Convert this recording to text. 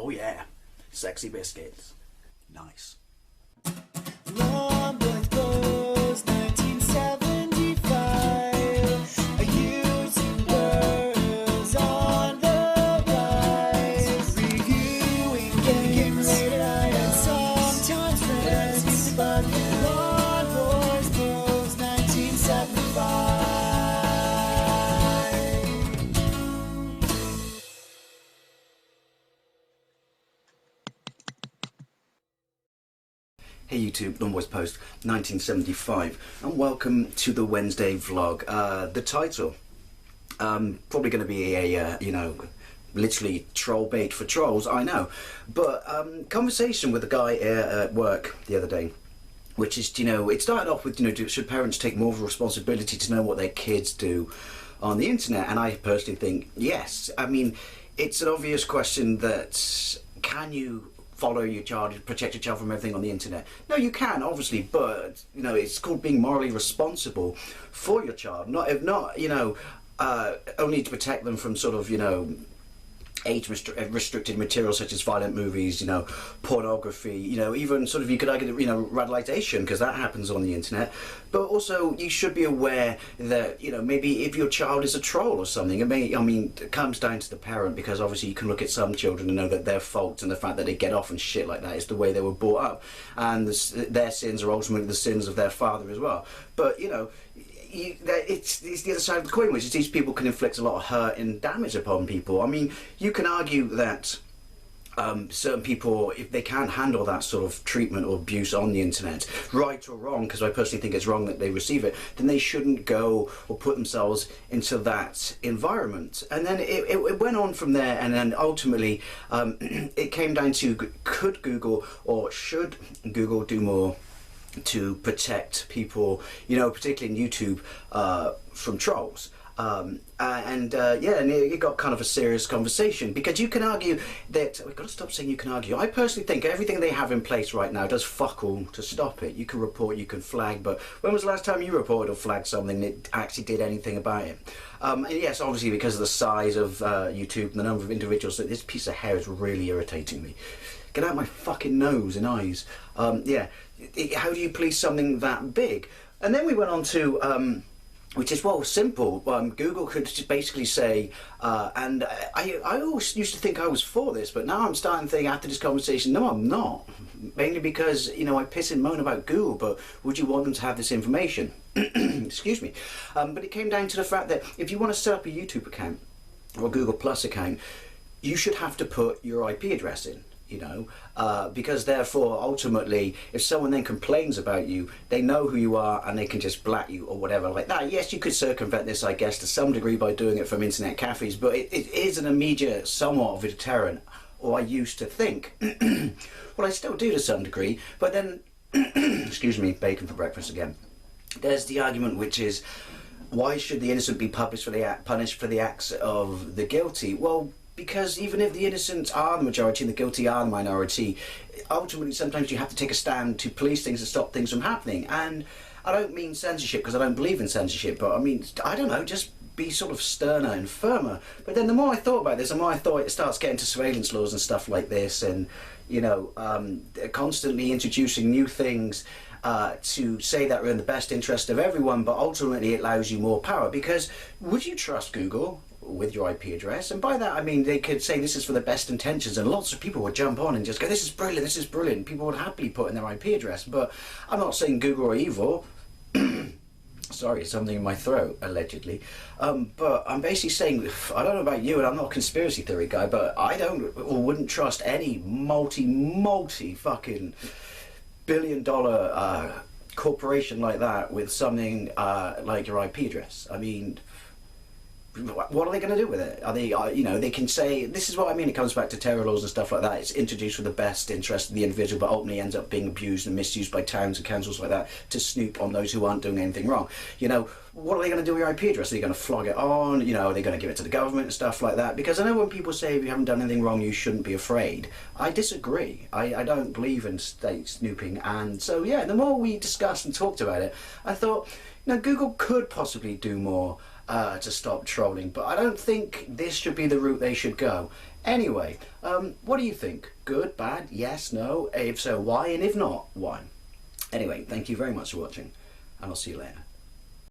Oh yeah, sexy biscuits. Nice. Long boys blues, 1975. A YouTuber is on the rise. Reviewing games late at night and sometimes friends music about Long boys blues, 1975. Hey YouTube, Longboys Post 1975, and welcome to the Wednesday vlog. The title, probably going to be a, literally troll bait for trolls, I know. But conversation with a guy at work the other day, which is, it started off with, should parents take more of a responsibility to know what their kids do on the internet? And I personally think, yes. I mean, it's an obvious question that, can you follow your child, protect your child from everything on the internet? No, you can, obviously, but it's called being morally responsible for your child. Only to protect them from sort of age restricted material such as violent movies, pornography, even sort of, you could argue, radicalization, because that happens on the internet. But also you should be aware that maybe if your child is a troll or something, it comes down to the parent, because obviously you can look at some children and know that their faults and the fact that they get off and shit like that is the way they were brought up, and their sins are ultimately the sins of their father as well. But it's the other side of the coin, which is these people can inflict a lot of hurt and damage upon people. I mean, you can argue that certain people, if they can't handle that sort of treatment or abuse on the internet, right or wrong, because I personally think it's wrong that they receive it, then they shouldn't go or put themselves into that environment. And then it went on from there, and then ultimately it came down to, could Google or should Google do more to protect people, particularly in YouTube, from trolls? And it got kind of a serious conversation, because you can argue that, we've got to stop saying you can argue. I personally think everything they have in place right now does fuck all to stop it. You can report, you can flag, but when was the last time you reported or flagged something that actually did anything about it? And yes, obviously because of the size of YouTube and the number of individuals, that this piece of hair is really irritating me. Get out my fucking nose and eyes. How do you police something that big? And then we went on to, which is, well, simple. Google could just basically say, and I always used to think I was for this, but now I'm starting to think after this conversation, no, I'm not. Mainly because, I piss and moan about Google, but would you want them to have this information? Excuse me. But it came down to the fact that if you want to set up a YouTube account or a Google Plus account, you should have to put your IP address in. Because therefore, ultimately, if someone then complains about you, they know who you are and they can just black you or whatever like that. Yes, you could circumvent this, I guess, to some degree by doing it from internet cafes, but it is an immediate, somewhat of a deterrent, or I used to think. Well, I still do to some degree, but then, excuse me, bacon for breakfast again. There's the argument, which is, why should the innocent be punished for the acts of the guilty? Well, because even if the innocent are the majority and the guilty are the minority, ultimately sometimes you have to take a stand to police things and stop things from happening. And I don't mean censorship, because I don't believe in censorship, but I mean, I don't know, just be sort of sterner and firmer. But then the more I thought about this, the more I thought it starts getting to surveillance laws and stuff like this, and constantly introducing new things to say that we're in the best interest of everyone, but ultimately it allows you more power. Because would you trust Google with your IP address? And by that I mean, they could say this is for the best intentions, and lots of people would jump on and just go, this is brilliant, this is brilliant. People would happily put in their IP address. But I'm not saying Google are evil. Sorry, something in my throat, allegedly. But I'm basically saying, I don't know about you, and I'm not a conspiracy theory guy, but I don't or wouldn't trust any multi fucking billion-dollar corporation like that with something like your IP address. I mean, what are they going to do with it? Are they, they can say, this is what I mean, it comes back to terror laws and stuff like that. It's introduced for the best interest of the individual, but ultimately ends up being abused and misused by towns and councils like that to snoop on those who aren't doing anything wrong. What are they going to do with your IP address? Are they going to flog it on? Are they going to give it to the government and stuff like that? Because I know when people say if you haven't done anything wrong, you shouldn't be afraid. I disagree. I don't believe in state snooping. And so, yeah, the more we discussed and talked about it, I thought, Google could possibly do more to stop trolling, but I don't think this should be the route they should go. Anyway, what do you think? Good, bad, yes, no? If so, why? And if not, why? Anyway, thank you very much for watching, and I'll see you later.